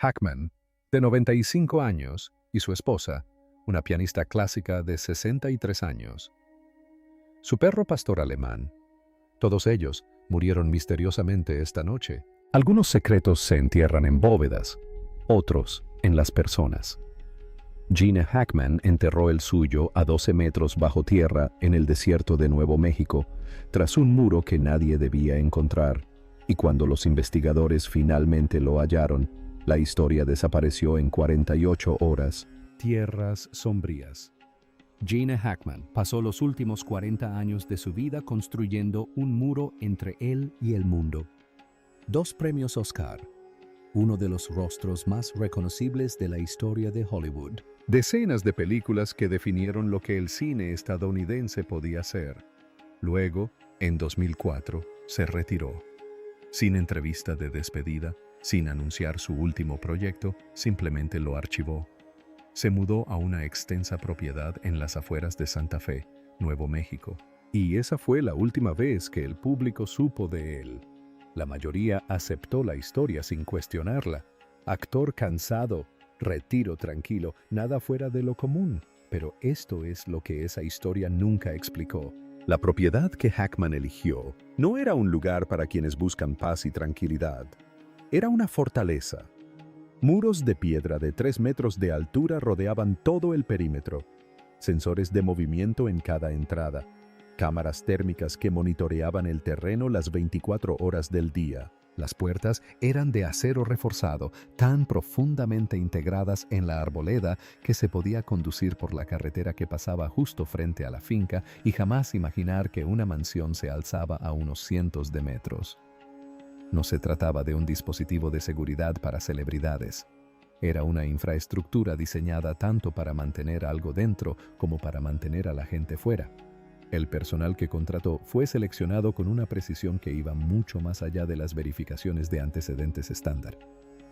Hackman, de 95 años, y su esposa, una pianista clásica de 63 años. Su perro pastor alemán. Todos ellos murieron misteriosamente esta noche. Algunos secretos se entierran en bóvedas, otros en las personas. Gene Hackman enterró el suyo a 12 metros bajo tierra en el desierto de Nuevo México, tras un muro que nadie debía encontrar, y cuando los investigadores finalmente lo hallaron, la historia desapareció en 48 horas. Tierras sombrías. Gene Hackman pasó los últimos 40 años de su vida construyendo un muro entre él y el mundo. 2 premios Oscar, uno de los rostros más reconocibles de la historia de Hollywood. Decenas de películas que definieron lo que el cine estadounidense podía ser. Luego, en 2004, se retiró. Sin entrevista de despedida, sin anunciar su último proyecto, simplemente lo archivó. Se mudó a una extensa propiedad en las afueras de Santa Fe, Nuevo México. Y esa fue la última vez que el público supo de él. La mayoría aceptó la historia sin cuestionarla. Actor cansado, retiro tranquilo, nada fuera de lo común. Pero esto es lo que esa historia nunca explicó. La propiedad que Hackman eligió no era un lugar para quienes buscan paz y tranquilidad. Era una fortaleza. Muros de piedra de 3 metros de altura rodeaban todo el perímetro. Sensores de movimiento en cada entrada. Cámaras térmicas que monitoreaban el terreno las 24 horas del día. Las puertas eran de acero reforzado, tan profundamente integradas en la arboleda que se podía conducir por la carretera que pasaba justo frente a la finca y jamás imaginar que una mansión se alzaba a unos cientos de metros. No se trataba de un dispositivo de seguridad para celebridades. Era una infraestructura diseñada tanto para mantener algo dentro como para mantener a la gente fuera. El personal que contrató fue seleccionado con una precisión que iba mucho más allá de las verificaciones de antecedentes estándar.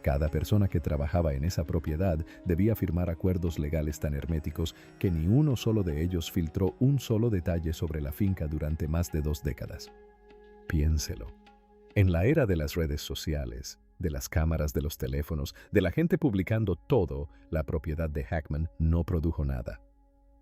Cada persona que trabajaba en esa propiedad debía firmar acuerdos legales tan herméticos que ni uno solo de ellos filtró un solo detalle sobre la finca durante más de 2 décadas. Piénselo. En la era de las redes sociales, de las cámaras de los teléfonos, de la gente publicando todo, la propiedad de Hackman no produjo nada.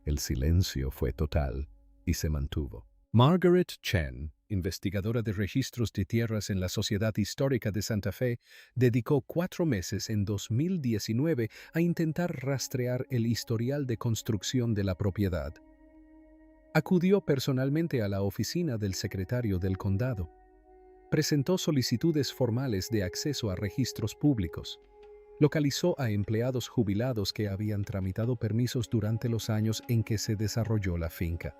El silencio fue total y se mantuvo. Margaret Chen, investigadora de registros de tierras en la Sociedad Histórica de Santa Fe, dedicó 4 meses en 2019 a intentar rastrear el historial de construcción de la propiedad. Acudió personalmente a la oficina del secretario del condado. Presentó solicitudes formales de acceso a registros públicos. Localizó a empleados jubilados que habían tramitado permisos durante los años en que se desarrolló la finca.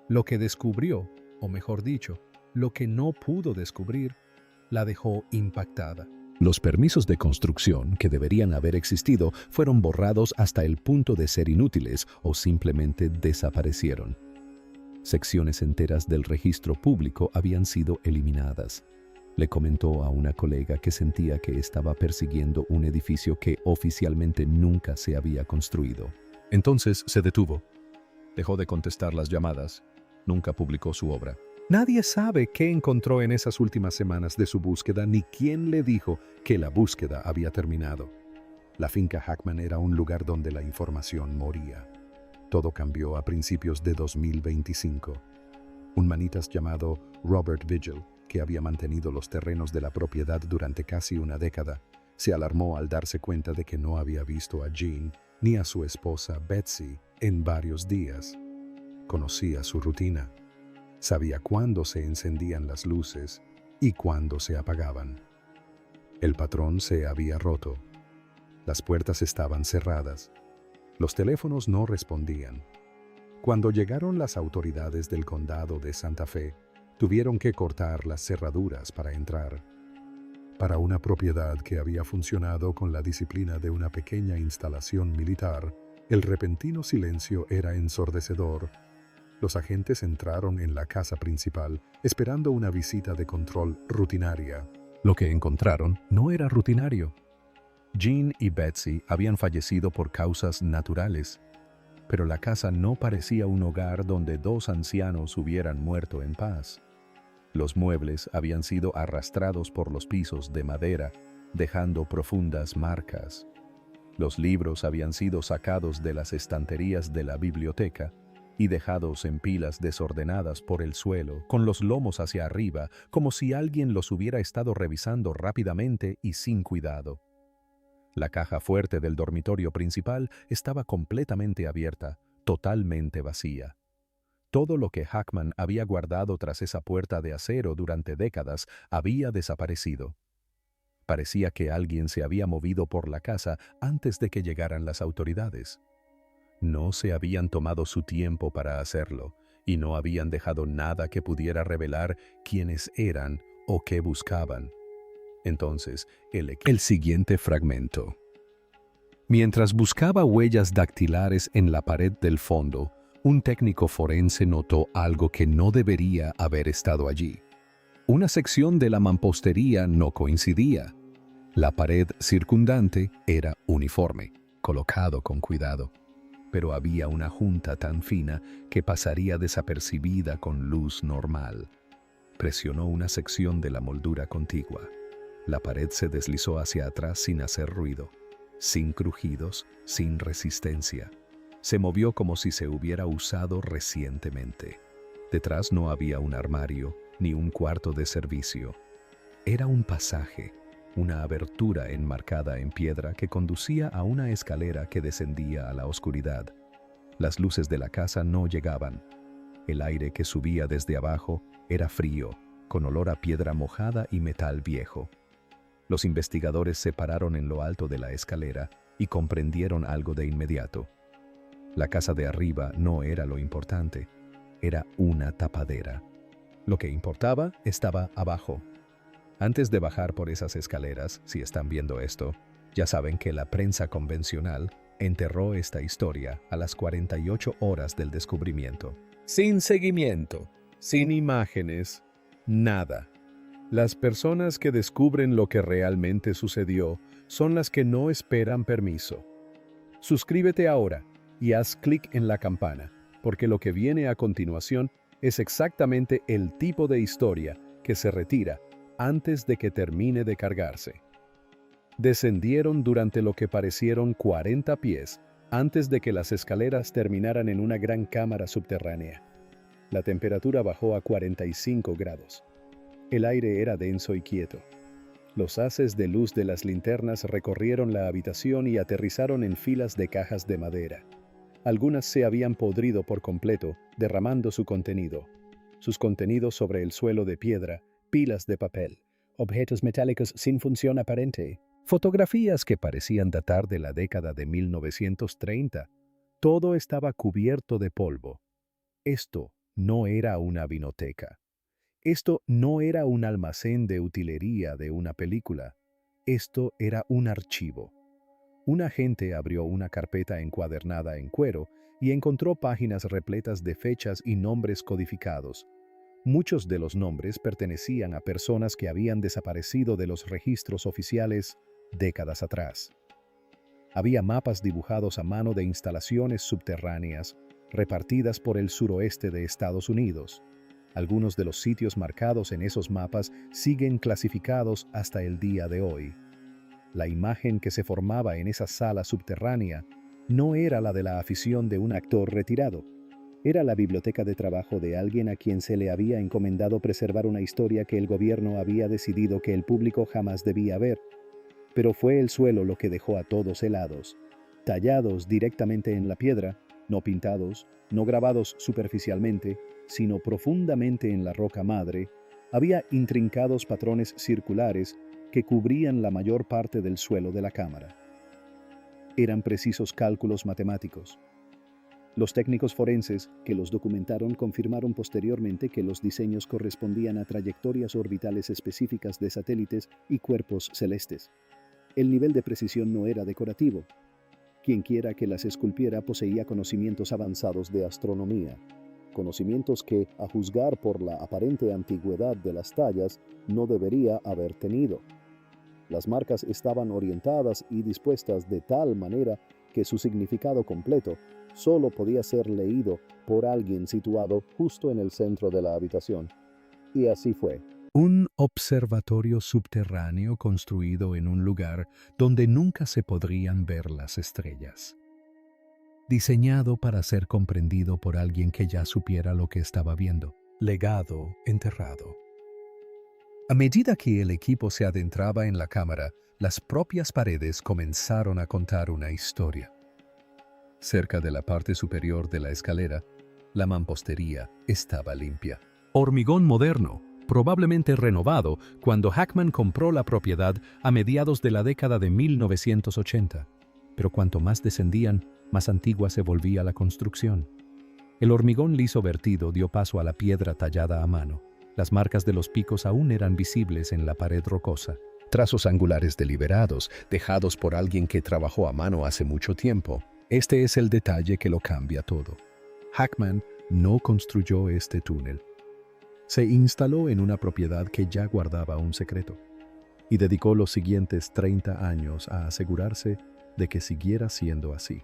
Lo que descubrió, o mejor dicho, lo que no pudo descubrir, la dejó impactada. Los permisos de construcción que deberían haber existido fueron borrados hasta el punto de ser inútiles o simplemente desaparecieron. Secciones enteras del registro público habían sido eliminadas. Le comentó a una colega que sentía que estaba persiguiendo un edificio que oficialmente nunca se había construido. Entonces se detuvo. Dejó de contestar las llamadas. Nunca publicó su obra. Nadie sabe qué encontró en esas últimas semanas de su búsqueda ni quién le dijo que la búsqueda había terminado. La finca Hackman era un lugar donde la información moría. Todo cambió a principios de 2025. Un manitas llamado Robert Vigil, que había mantenido los terrenos de la propiedad durante casi una década, se alarmó al darse cuenta de que no había visto a Gene ni a su esposa Betsy en varios días. Conocía su rutina. Sabía cuándo se encendían las luces y cuándo se apagaban. El patrón se había roto. Las puertas estaban cerradas. Los teléfonos no respondían. Cuando llegaron las autoridades del condado de Santa Fe, tuvieron que cortar las cerraduras para entrar. Para una propiedad que había funcionado con la disciplina de una pequeña instalación militar, el repentino silencio era ensordecedor. Los agentes entraron en la casa principal, esperando una visita de control rutinaria. Lo que encontraron no era rutinario. Gene y Betsy habían fallecido por causas naturales, pero la casa no parecía un hogar donde 2 ancianos hubieran muerto en paz. Los muebles habían sido arrastrados por los pisos de madera, dejando profundas marcas. Los libros habían sido sacados de las estanterías de la biblioteca y dejados en pilas desordenadas por el suelo, con los lomos hacia arriba, como si alguien los hubiera estado revisando rápidamente y sin cuidado. La caja fuerte del dormitorio principal estaba completamente abierta, totalmente vacía. Todo lo que Hackman había guardado tras esa puerta de acero durante décadas había desaparecido. Parecía que alguien se había movido por la casa antes de que llegaran las autoridades. No se habían tomado su tiempo para hacerlo y no habían dejado nada que pudiera revelar quiénes eran o qué buscaban. Entonces, el siguiente fragmento. Mientras buscaba huellas dactilares en la pared del fondo, un técnico forense notó algo que no debería haber estado allí. Una sección de la mampostería no coincidía. La pared circundante era uniforme, colocado con cuidado, pero había una junta tan fina que pasaría desapercibida con luz normal. Presionó una sección de la moldura contigua. La pared se deslizó hacia atrás sin hacer ruido, sin crujidos, sin resistencia. Se movió como si se hubiera usado recientemente. Detrás no había un armario ni un cuarto de servicio. Era un pasaje, una abertura enmarcada en piedra que conducía a una escalera que descendía a la oscuridad. Las luces de la casa no llegaban. El aire que subía desde abajo era frío, con olor a piedra mojada y metal viejo. Los investigadores se pararon en lo alto de la escalera y comprendieron algo de inmediato. La casa de arriba no era lo importante, era una tapadera. Lo que importaba estaba abajo. Antes de bajar por esas escaleras, si están viendo esto, ya saben que la prensa convencional enterró esta historia a las 48 horas del descubrimiento. Sin seguimiento, sin imágenes, nada. Las personas que descubren lo que realmente sucedió son las que no esperan permiso. Suscríbete ahora y haz clic en la campana, porque lo que viene a continuación es exactamente el tipo de historia que se retira antes de que termine de cargarse. Descendieron durante lo que parecieron 40 pies antes de que las escaleras terminaran en una gran cámara subterránea. La temperatura bajó a 45 grados. El aire era denso y quieto. Los haces de luz de las linternas recorrieron la habitación y aterrizaron en filas de cajas de madera. Algunas se habían podrido por completo, derramando su contenido. Sus contenidos sobre el suelo de piedra, pilas de papel, objetos metálicos sin función aparente, fotografías que parecían datar de la década de 1930. Todo estaba cubierto de polvo. Esto no era una vinoteca. Esto no era un almacén de utilería de una película. Esto era un archivo. Un agente abrió una carpeta encuadernada en cuero y encontró páginas repletas de fechas y nombres codificados. Muchos de los nombres pertenecían a personas que habían desaparecido de los registros oficiales décadas atrás. Había mapas dibujados a mano de instalaciones subterráneas repartidas por el suroeste de Estados Unidos. Algunos de los sitios marcados en esos mapas siguen clasificados hasta el día de hoy. La imagen que se formaba en esa sala subterránea no era la de la afición de un actor retirado. Era la biblioteca de trabajo de alguien a quien se le había encomendado preservar una historia que el gobierno había decidido que el público jamás debía ver. Pero fue el suelo lo que dejó a todos helados, tallados directamente en la piedra, no pintados, no grabados superficialmente, sino profundamente en la roca madre. Había intrincados patrones circulares que cubrían la mayor parte del suelo de la cámara. Eran precisos cálculos matemáticos. Los técnicos forenses que los documentaron confirmaron posteriormente que los diseños correspondían a trayectorias orbitales específicas de satélites y cuerpos celestes. El nivel de precisión no era decorativo. Quienquiera que las esculpiera poseía conocimientos avanzados de astronomía, conocimientos que, a juzgar por la aparente antigüedad de las tallas, no debería haber tenido. Las marcas estaban orientadas y dispuestas de tal manera que su significado completo solo podía ser leído por alguien situado justo en el centro de la habitación. Y así fue. Un observatorio subterráneo construido en un lugar donde nunca se podrían ver las estrellas. Diseñado para ser comprendido por alguien que ya supiera lo que estaba viendo. Legado enterrado. A medida que el equipo se adentraba en la cámara, las propias paredes comenzaron a contar una historia. Cerca de la parte superior de la escalera, la mampostería estaba limpia. Hormigón moderno, probablemente renovado cuando Hackman compró la propiedad a mediados de la década de 1980. Pero cuanto más descendían, más antigua se volvía la construcción. El hormigón liso vertido dio paso a la piedra tallada a mano. Las marcas de los picos aún eran visibles en la pared rocosa. Trazos angulares deliberados, dejados por alguien que trabajó a mano hace mucho tiempo. Este es el detalle que lo cambia todo. Hackman no construyó este túnel. Se instaló en una propiedad que ya guardaba un secreto y dedicó los siguientes 30 años a asegurarse de que siguiera siendo así.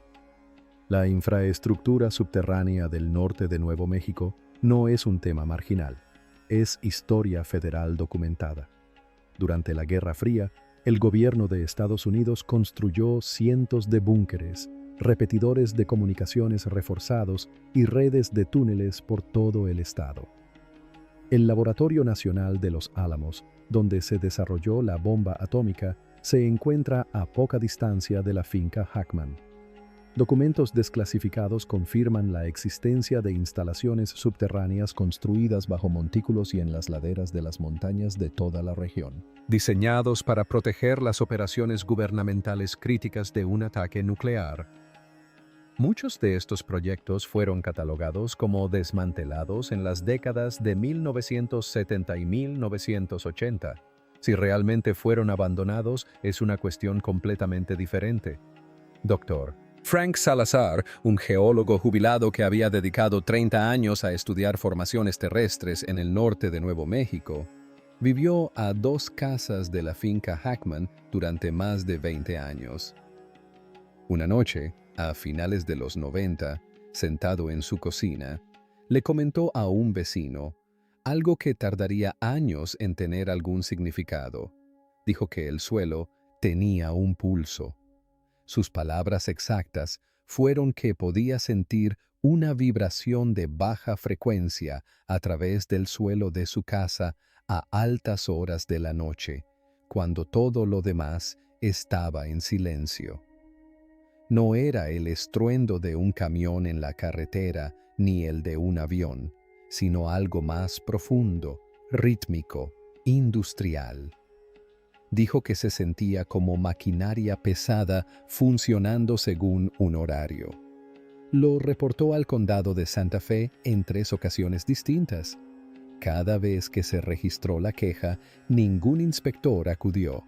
La infraestructura subterránea del norte de Nuevo México no es un tema marginal, es historia federal documentada. Durante la Guerra Fría, el gobierno de Estados Unidos construyó cientos de búnkeres, repetidores de comunicaciones reforzados y redes de túneles por todo el estado. El Laboratorio Nacional de Los Álamos, donde se desarrolló la bomba atómica, se encuentra a poca distancia de la finca Hackman. Documentos desclasificados confirman la existencia de instalaciones subterráneas construidas bajo montículos y en las laderas de las montañas de toda la región, diseñados para proteger las operaciones gubernamentales críticas de un ataque nuclear. Muchos de estos proyectos fueron catalogados como desmantelados en las décadas de 1970 y 1980. Si realmente fueron abandonados, es una cuestión completamente diferente. Dr. Frank Salazar, un geólogo jubilado que había dedicado 30 años a estudiar formaciones terrestres en el norte de Nuevo México, vivió a 2 casas de la finca Hackman durante más de 20 años. Una noche, a finales de los 90, sentado en su cocina, le comentó a un vecino algo que tardaría años en tener algún significado. Dijo que el suelo tenía un pulso. Sus palabras exactas fueron que podía sentir una vibración de baja frecuencia a través del suelo de su casa a altas horas de la noche, cuando todo lo demás estaba en silencio. No era el estruendo de un camión en la carretera ni el de un avión, sino algo más profundo, rítmico, industrial. Dijo que se sentía como maquinaria pesada funcionando según un horario. Lo reportó al condado de Santa Fe en 3 ocasiones distintas. Cada vez que se registró la queja, ningún inspector acudió.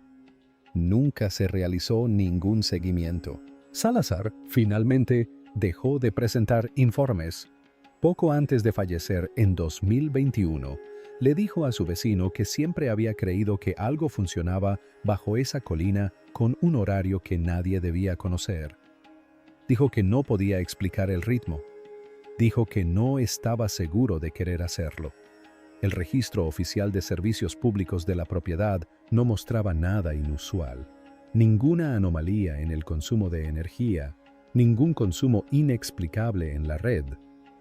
Nunca se realizó ningún seguimiento. Salazar finalmente dejó de presentar informes. Poco antes de fallecer en 2021, le dijo a su vecino que siempre había creído que algo funcionaba bajo esa colina con un horario que nadie debía conocer. Dijo que no podía explicar el ritmo. Dijo que no estaba seguro de querer hacerlo. El registro oficial de servicios públicos de la propiedad no mostraba nada inusual. Ninguna anomalía en el consumo de energía, ningún consumo inexplicable en la red,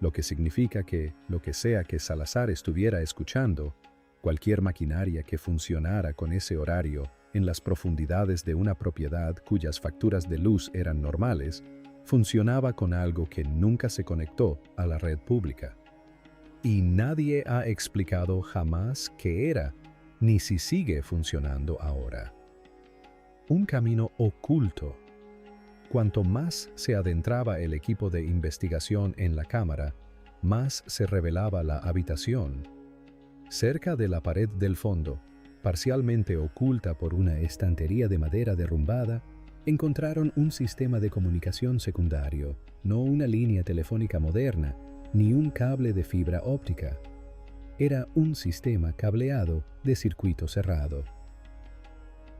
lo que significa que, lo que sea que Salazar estuviera escuchando, cualquier maquinaria que funcionara con ese horario en las profundidades de una propiedad cuyas facturas de luz eran normales, funcionaba con algo que nunca se conectó a la red pública. Y nadie ha explicado jamás qué era, ni si sigue funcionando ahora. Un camino oculto. Cuanto más se adentraba el equipo de investigación en la cámara, más se revelaba la habitación. Cerca de la pared del fondo, parcialmente oculta por una estantería de madera derrumbada, encontraron un sistema de comunicación secundario, no una línea telefónica moderna, ni un cable de fibra óptica. Era un sistema cableado de circuito cerrado.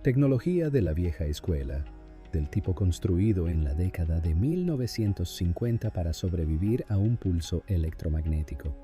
Tecnología de la vieja escuela, del tipo construido en la década de 1950 para sobrevivir a un pulso electromagnético.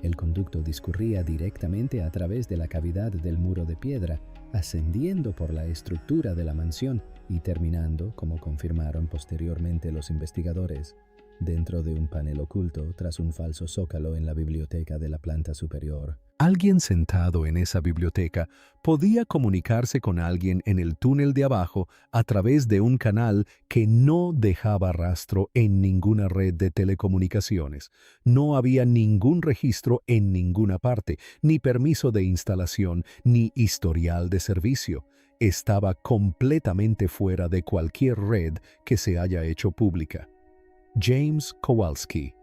El conducto discurría directamente a través de la cavidad del muro de piedra, ascendiendo por la estructura de la mansión y terminando, como confirmaron posteriormente los investigadores, dentro de un panel oculto tras un falso zócalo en la biblioteca de la planta superior. Alguien sentado en esa biblioteca podía comunicarse con alguien en el túnel de abajo a través de un canal que no dejaba rastro en ninguna red de telecomunicaciones. No había ningún registro en ninguna parte, ni permiso de instalación, ni historial de servicio. Estaba completamente fuera de cualquier red que se haya hecho pública. James Kowalski,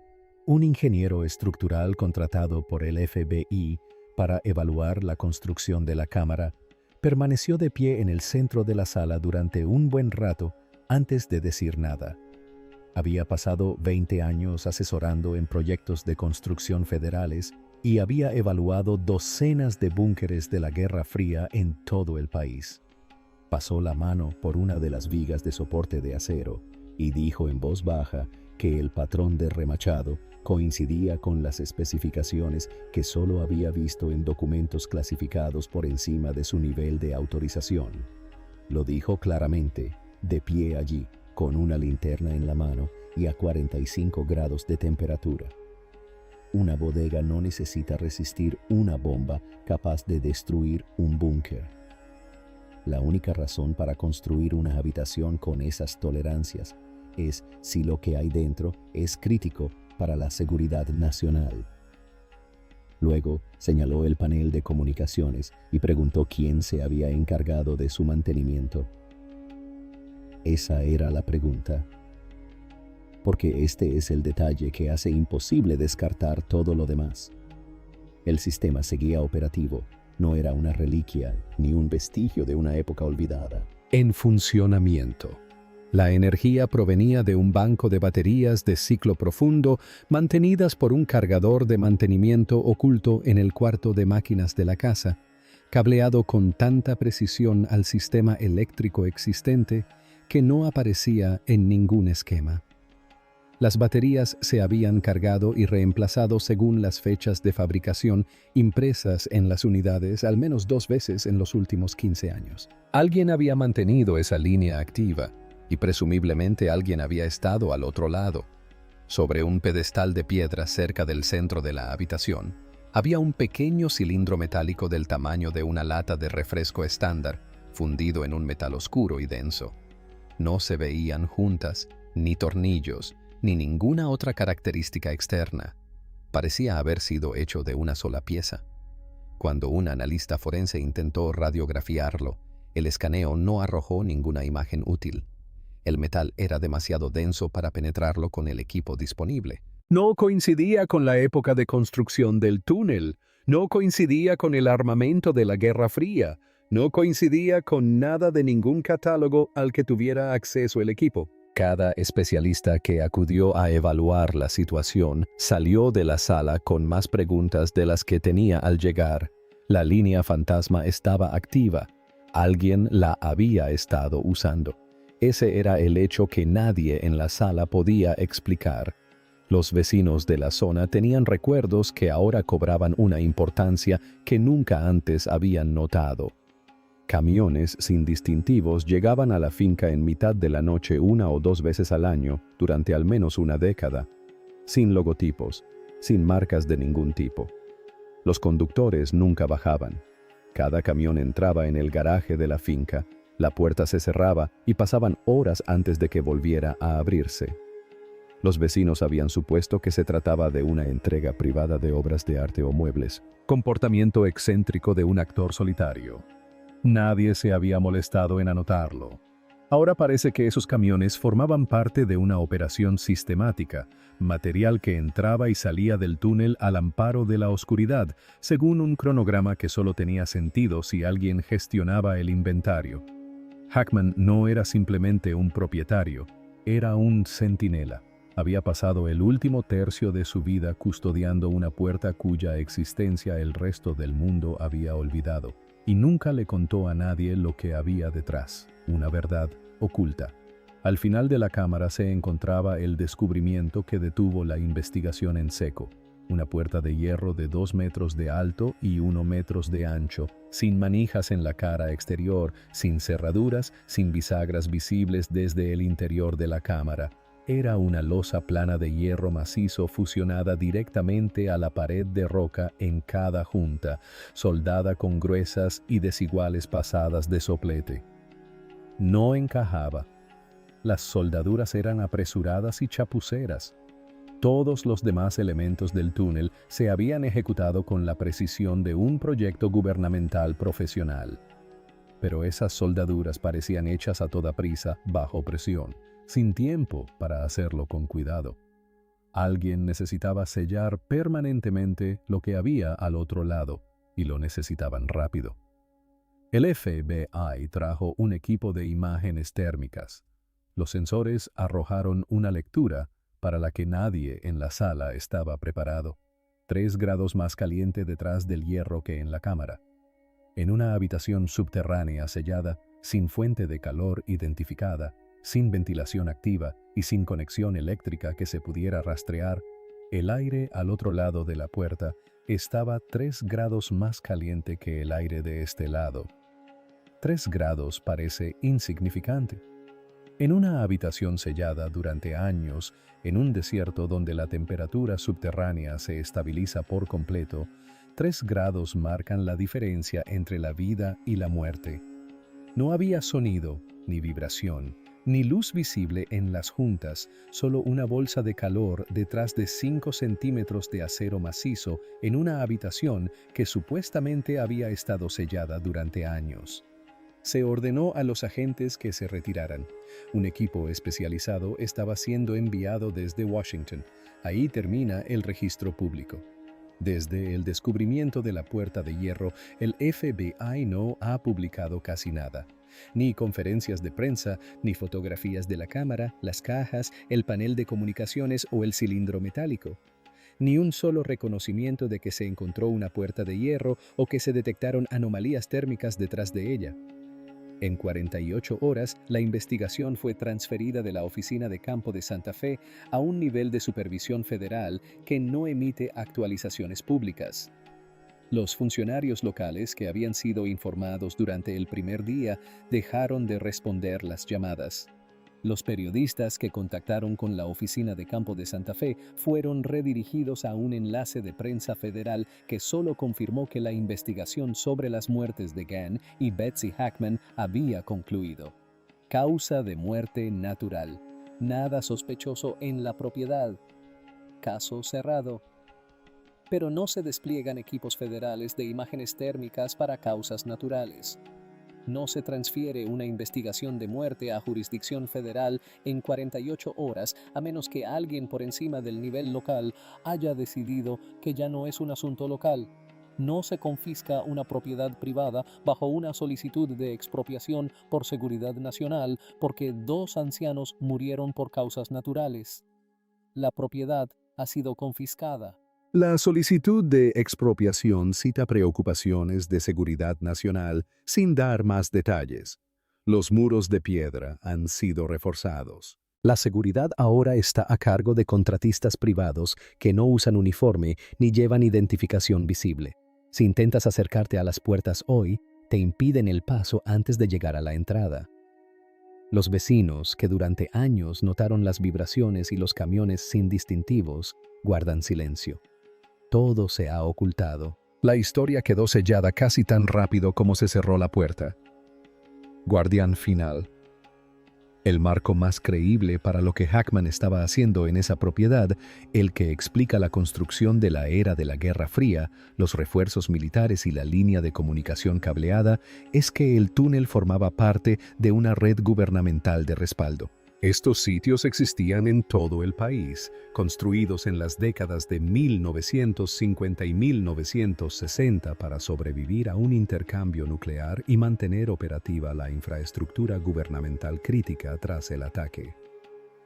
un ingeniero estructural contratado por el FBI para evaluar la construcción de la cámara, permaneció de pie en el centro de la sala durante un buen rato antes de decir nada. Había pasado 20 años asesorando en proyectos de construcción federales y había evaluado docenas de búnkeres de la Guerra Fría en todo el país. Pasó la mano por una de las vigas de soporte de acero y dijo en voz baja que el patrón de remachado coincidía con las especificaciones que solo había visto en documentos clasificados por encima de su nivel de autorización. Lo dijo claramente, de pie allí, con una linterna en la mano y a 45 grados de temperatura. Una bodega no necesita resistir una bomba capaz de destruir un búnker. La única razón para construir una habitación con esas tolerancias es si lo que hay dentro es crítico para la seguridad nacional. Luego señaló el panel de comunicaciones y preguntó quién se había encargado de su mantenimiento. Esa era la pregunta, porque este es el detalle que hace imposible descartar todo lo demás. El sistema seguía operativo, no era una reliquia ni un vestigio de una época olvidada. En funcionamiento. La energía provenía de un banco de baterías de ciclo profundo mantenidas por un cargador de mantenimiento oculto en el cuarto de máquinas de la casa, cableado con tanta precisión al sistema eléctrico existente que no aparecía en ningún esquema. Las baterías se habían cargado y reemplazado según las fechas de fabricación impresas en las unidades al menos 2 veces en los últimos 15 años. Alguien había mantenido esa línea activa, y presumiblemente alguien había estado al otro lado. Sobre un pedestal de piedra cerca del centro de la habitación, había un pequeño cilindro metálico del tamaño de una lata de refresco estándar, fundido en un metal oscuro y denso. No se veían juntas, ni tornillos, ni ninguna otra característica externa. Parecía haber sido hecho de una sola pieza. Cuando un analista forense intentó radiografiarlo, el escaneo no arrojó ninguna imagen útil. El metal era demasiado denso para penetrarlo con el equipo disponible. No coincidía con la época de construcción del túnel, no coincidía con el armamento de la Guerra Fría, no coincidía con nada de ningún catálogo al que tuviera acceso el equipo. Cada especialista que acudió a evaluar la situación salió de la sala con más preguntas de las que tenía al llegar. La línea fantasma estaba activa. Alguien la había estado usando. Ese era el hecho que nadie en la sala podía explicar. Los vecinos de la zona tenían recuerdos que ahora cobraban una importancia que nunca antes habían notado. Camiones sin distintivos llegaban a la finca en mitad de la noche 1 o 2 veces al año durante al menos una década, sin logotipos, sin marcas de ningún tipo. Los conductores nunca bajaban. Cada camión entraba en el garaje de la finca, la puerta se cerraba y pasaban horas antes de que volviera a abrirse. Los vecinos habían supuesto que se trataba de una entrega privada de obras de arte o muebles. Comportamiento excéntrico de un actor solitario. Nadie se había molestado en anotarlo. Ahora parece que esos camiones formaban parte de una operación sistemática, material que entraba y salía del túnel al amparo de la oscuridad, según un cronograma que solo tenía sentido si alguien gestionaba el inventario. Hackman no era simplemente un propietario, era un centinela. Había pasado el último tercio de su vida custodiando una puerta cuya existencia el resto del mundo había olvidado, y nunca le contó a nadie lo que había detrás, una verdad oculta. Al final de la cámara se encontraba el descubrimiento que detuvo la investigación en seco. Una puerta de hierro de 2 metros de alto y 1 metro de ancho, sin manijas en la cara exterior, sin cerraduras, sin bisagras visibles desde el interior de la cámara. Era una losa plana de hierro macizo fusionada directamente a la pared de roca en cada junta, soldada con gruesas y desiguales pasadas de soplete. No encajaba. Las soldaduras eran apresuradas y chapuceras. Todos los demás elementos del túnel se habían ejecutado con la precisión de un proyecto gubernamental profesional. Pero esas soldaduras parecían hechas a toda prisa, bajo presión, sin tiempo para hacerlo con cuidado. Alguien necesitaba sellar permanentemente lo que había al otro lado, y lo necesitaban rápido. El FBI trajo un equipo de imágenes térmicas. Los sensores arrojaron una lectura para la que nadie en la sala estaba preparado. 3 grados más caliente detrás del hierro que en la cámara. En una habitación subterránea sellada, sin fuente de calor identificada, sin ventilación activa y sin conexión eléctrica que se pudiera rastrear, el aire al otro lado de la puerta estaba 3 grados más caliente que el aire de este lado. 3 grados parece insignificante. En una habitación sellada durante años, en un desierto donde la temperatura subterránea se estabiliza por completo, 3 grados marcan la diferencia entre la vida y la muerte. No había sonido, ni vibración, ni luz visible en las juntas, solo una bolsa de calor detrás de 5 centímetros de acero macizo en una habitación que supuestamente había estado sellada durante años. Se ordenó a los agentes que se retiraran. Un equipo especializado estaba siendo enviado desde Washington. Ahí termina el registro público. Desde el descubrimiento de la puerta de hierro, el FBI no ha publicado casi nada. Ni conferencias de prensa, ni fotografías de la cámara, las cajas, el panel de comunicaciones o el cilindro metálico. Ni un solo reconocimiento de que se encontró una puerta de hierro o que se detectaron anomalías térmicas detrás de ella. En 48 horas, la investigación fue transferida de la Oficina de Campo de Santa Fe a un nivel de supervisión federal que no emite actualizaciones públicas. Los funcionarios locales que habían sido informados durante el primer día dejaron de responder las llamadas. Los periodistas que contactaron con la Oficina de Campo de Santa Fe fueron redirigidos a un enlace de prensa federal que solo confirmó que la investigación sobre las muertes de Gann y Betsy Hackman había concluido. Causa de muerte natural. Nada sospechoso en la propiedad. Caso cerrado. Pero no se despliegan equipos federales de imágenes térmicas para causas naturales. No se transfiere una investigación de muerte a jurisdicción federal en 48 horas a menos que alguien por encima del nivel local haya decidido que ya no es un asunto local. No se confisca una propiedad privada bajo una solicitud de expropiación por seguridad nacional porque 2 ancianos murieron por causas naturales. La propiedad ha sido confiscada. La solicitud de expropiación cita preocupaciones de seguridad nacional sin dar más detalles. Los muros de piedra han sido reforzados. La seguridad ahora está a cargo de contratistas privados que no usan uniforme ni llevan identificación visible. Si intentas acercarte a las puertas hoy, te impiden el paso antes de llegar a la entrada. Los vecinos, que durante años notaron las vibraciones y los camiones sin distintivos, guardan silencio. Todo se ha ocultado. La historia quedó sellada casi tan rápido como se cerró la puerta. Guardián final. El marco más creíble para lo que Hackman estaba haciendo en esa propiedad, el que explica la construcción de la era de la Guerra Fría, los refuerzos militares y la línea de comunicación cableada, es que el túnel formaba parte de una red gubernamental de respaldo. Estos sitios existían en todo el país, construidos en las décadas de 1950 y 1960 para sobrevivir a un intercambio nuclear y mantener operativa la infraestructura gubernamental crítica tras el ataque.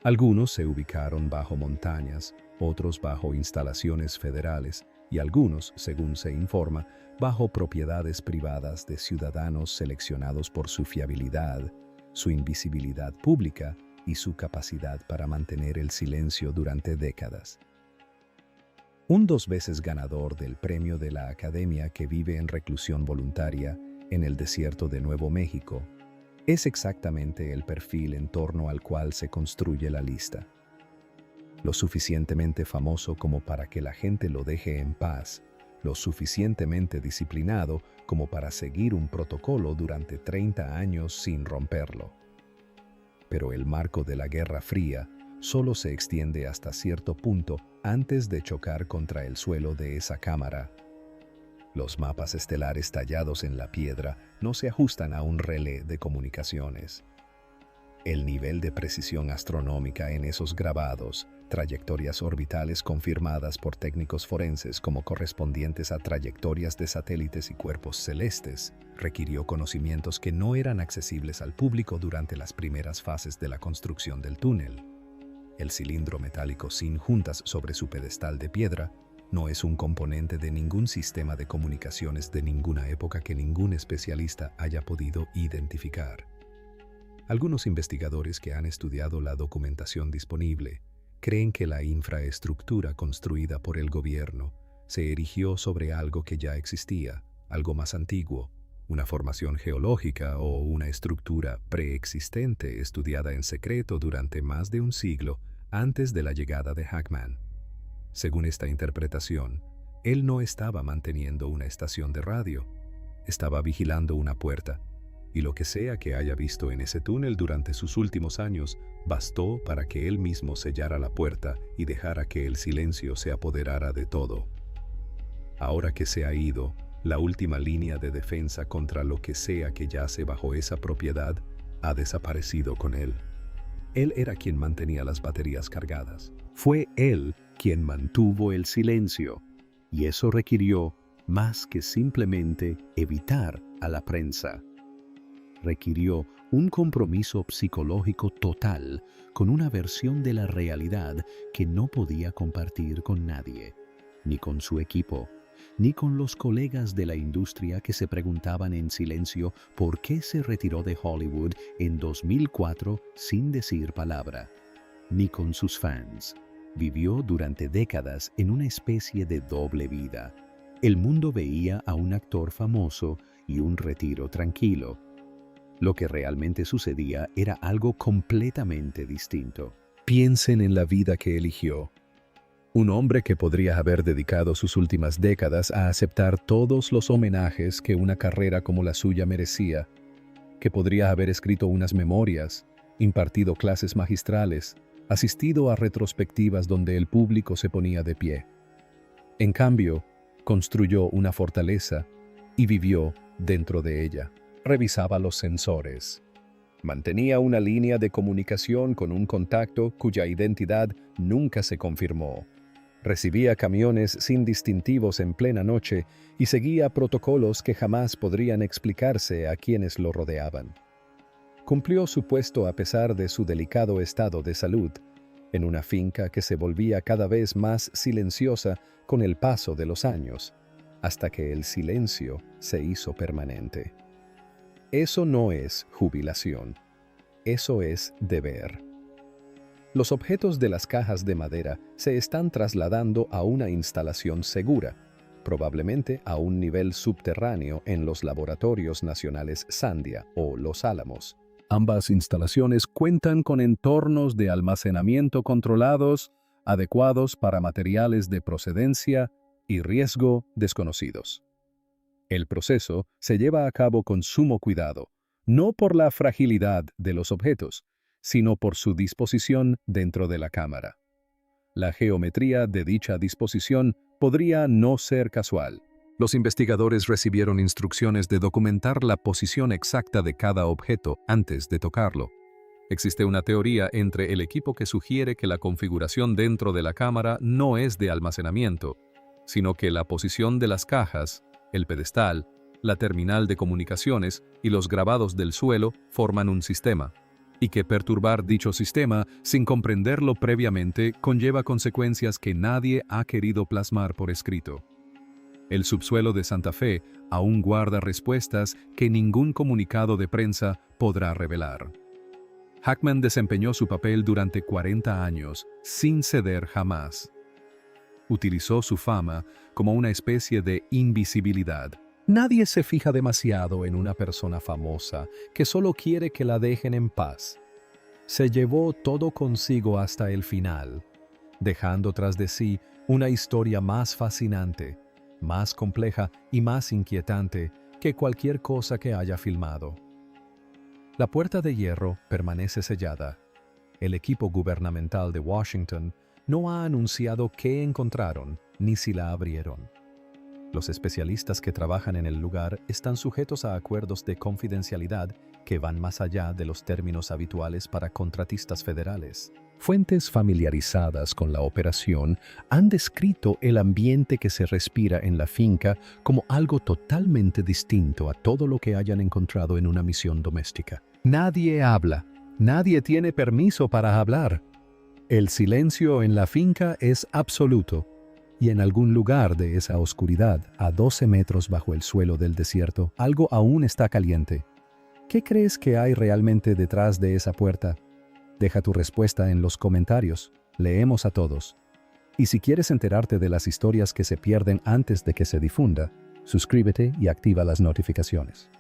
Algunos se ubicaron bajo montañas, otros bajo instalaciones federales y algunos, según se informa, bajo propiedades privadas de ciudadanos seleccionados por su fiabilidad, su invisibilidad pública y su capacidad para mantener el silencio durante décadas. Un 2 veces ganador del premio de la Academia que vive en reclusión voluntaria en el desierto de Nuevo México, es exactamente el perfil en torno al cual se construye la lista. Lo suficientemente famoso como para que la gente lo deje en paz, lo suficientemente disciplinado como para seguir un protocolo durante 30 años sin romperlo. Pero el marco de la Guerra Fría solo se extiende hasta cierto punto antes de chocar contra el suelo de esa cámara. Los mapas estelares tallados en la piedra no se ajustan a un relé de comunicaciones. El nivel de precisión astronómica en esos grabados, trayectorias orbitales confirmadas por técnicos forenses como correspondientes a trayectorias de satélites y cuerpos celestes, requirió conocimientos que no eran accesibles al público durante las primeras fases de la construcción del túnel. El cilindro metálico sin juntas sobre su pedestal de piedra no es un componente de ningún sistema de comunicaciones de ninguna época que ningún especialista haya podido identificar. Algunos investigadores que han estudiado la documentación disponible creen que la infraestructura construida por el gobierno se erigió sobre algo que ya existía, algo más antiguo, una formación geológica o una estructura preexistente estudiada en secreto durante más de un siglo antes de la llegada de Hackman. Según esta interpretación, él no estaba manteniendo una estación de radio, estaba vigilando una puerta, y lo que sea que haya visto en ese túnel durante sus últimos años bastó para que él mismo sellara la puerta y dejara que el silencio se apoderara de todo. Ahora que se ha ido, la última línea de defensa contra lo que sea que yace bajo esa propiedad ha desaparecido con él. Él era quien mantenía las baterías cargadas. Fue él quien mantuvo el silencio, y eso requirió más que simplemente evitar a la prensa. Requirió un compromiso psicológico total con una versión de la realidad que no podía compartir con nadie, ni con su equipo, ni con los colegas de la industria que se preguntaban en silencio por qué se retiró de Hollywood en 2004 sin decir palabra, ni con sus fans. Vivió durante décadas en una especie de doble vida. El mundo veía a un actor famoso y un retiro tranquilo. Lo que realmente sucedía era algo completamente distinto. Piensen en la vida que eligió. Un hombre que podría haber dedicado sus últimas décadas a aceptar todos los homenajes que una carrera como la suya merecía, que podría haber escrito unas memorias, impartido clases magistrales, asistido a retrospectivas donde el público se ponía de pie. En cambio, construyó una fortaleza y vivió dentro de ella. Revisaba los sensores. Mantenía una línea de comunicación con un contacto cuya identidad nunca se confirmó. Recibía camiones sin distintivos en plena noche y seguía protocolos que jamás podrían explicarse a quienes lo rodeaban. Cumplió su puesto a pesar de su delicado estado de salud, en una finca que se volvía cada vez más silenciosa con el paso de los años, hasta que el silencio se hizo permanente. Eso no es jubilación, eso es deber. Los objetos de las cajas de madera se están trasladando a una instalación segura, probablemente a un nivel subterráneo en los laboratorios nacionales Sandia o Los Álamos. Ambas instalaciones cuentan con entornos de almacenamiento controlados, adecuados para materiales de procedencia y riesgo desconocidos. El proceso se lleva a cabo con sumo cuidado, no por la fragilidad de los objetos, sino por su disposición dentro de la cámara. La geometría de dicha disposición podría no ser casual. Los investigadores recibieron instrucciones de documentar la posición exacta de cada objeto antes de tocarlo. Existe una teoría entre el equipo que sugiere que la configuración dentro de la cámara no es de almacenamiento, sino que la posición de las cajas, el pedestal, la terminal de comunicaciones y los grabados del suelo forman un sistema, y que perturbar dicho sistema sin comprenderlo previamente conlleva consecuencias que nadie ha querido plasmar por escrito. El subsuelo de Santa Fe aún guarda respuestas que ningún comunicado de prensa podrá revelar. Hackman desempeñó su papel durante 40 años, sin ceder jamás. Utilizó su fama como una especie de invisibilidad. Nadie se fija demasiado en una persona famosa que solo quiere que la dejen en paz. Se llevó todo consigo hasta el final, dejando tras de sí una historia más fascinante, más compleja y más inquietante que cualquier cosa que haya filmado. La puerta de hierro permanece sellada. El equipo gubernamental de Washington no ha anunciado qué encontraron ni si la abrieron. Los especialistas que trabajan en el lugar están sujetos a acuerdos de confidencialidad que van más allá de los términos habituales para contratistas federales. Fuentes familiarizadas con la operación han descrito el ambiente que se respira en la finca como algo totalmente distinto a todo lo que hayan encontrado en una misión doméstica. Nadie habla, nadie tiene permiso para hablar. El silencio en la finca es absoluto, y en algún lugar de esa oscuridad, a 12 metros bajo el suelo del desierto, algo aún está caliente. ¿Qué crees que hay realmente detrás de esa puerta? Deja tu respuesta en los comentarios. Leemos a todos. Y si quieres enterarte de las historias que se pierden antes de que se difunda, suscríbete y activa las notificaciones.